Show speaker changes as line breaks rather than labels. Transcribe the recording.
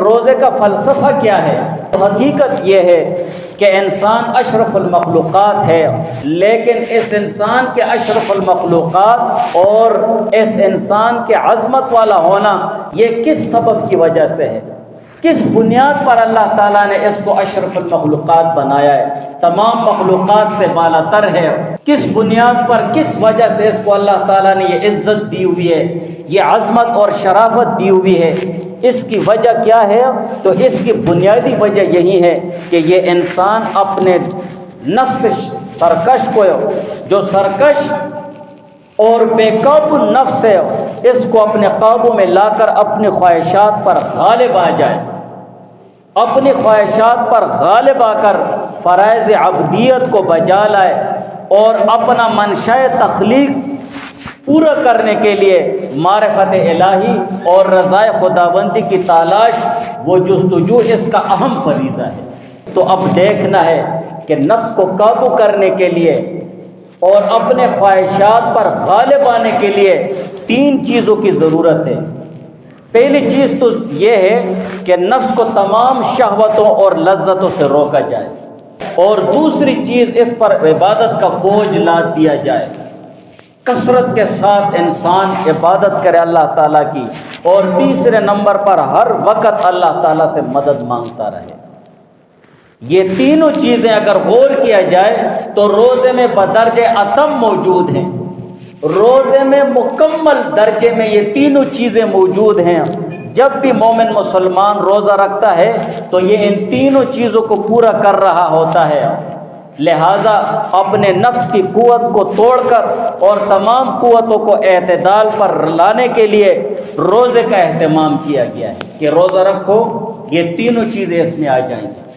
روزے کا فلسفہ کیا ہے؟ حقیقت یہ ہے کہ انسان اشرف المخلوقات ہے، لیکن اس انسان کے اشرف المخلوقات اور اس انسان کے عظمت والا ہونا یہ کس سبب کی وجہ سے ہے؟ کس بنیاد پر اللہ تعالیٰ نے اس کو اشرف المخلوقات بنایا ہے، تمام مخلوقات سے بالا تر ہے؟ کس بنیاد پر، کس وجہ سے اس کو اللہ تعالیٰ نے یہ عزت دی ہوئی ہے، یہ عظمت اور شرافت دی ہوئی ہے؟ اس کی وجہ کیا ہے؟ تو اس کی بنیادی وجہ یہی ہے کہ یہ انسان اپنے نفس سرکش کو، جو سرکش اور بے قابو نفس ہے، اس کو اپنے قابو میں لا کر اپنی خواہشات پر غالب آ جائے، اپنی خواہشات پر غالب آ کر فرائض عبدیت کو بجا لائے اور اپنا منشاء تخلیق پورا کرنے کے لیے معرفت الہی اور رضائے خداوندی کی تلاش، وہ جستجو اس کا اہم فریضہ ہے۔ تو اب دیکھنا ہے کہ نفس کو قابو کرنے کے لیے اور اپنے خواہشات پر غالب آنے کے لیے 3 چیزوں کی ضرورت ہے۔ پہلی چیز تو یہ ہے کہ نفس کو تمام شہوتوں اور لذتوں سے روکا جائے، اور دوسری چیز اس پر عبادت کا بوجھ لاد دیا جائے، کثرت کے ساتھ انسان عبادت کرے اللہ تعالیٰ کی، اور تیسرے نمبر پر ہر وقت اللہ تعالیٰ سے مدد مانگتا رہے۔ یہ تینوں چیزیں اگر غور کیا جائے تو روزے میں بدرجہ اتم موجود ہیں، روزے میں مکمل درجے میں یہ تینوں چیزیں موجود ہیں۔ جب بھی مومن مسلمان روزہ رکھتا ہے تو یہ ان تینوں چیزوں کو پورا کر رہا ہوتا ہے، لہذا اپنے نفس کی قوت کو توڑ کر اور تمام قوتوں کو اعتدال پر لانے کے لیے روزے کا اہتمام کیا گیا ہے کہ روزہ رکھو، یہ تینوں چیزیں اس میں آ جائیں گی۔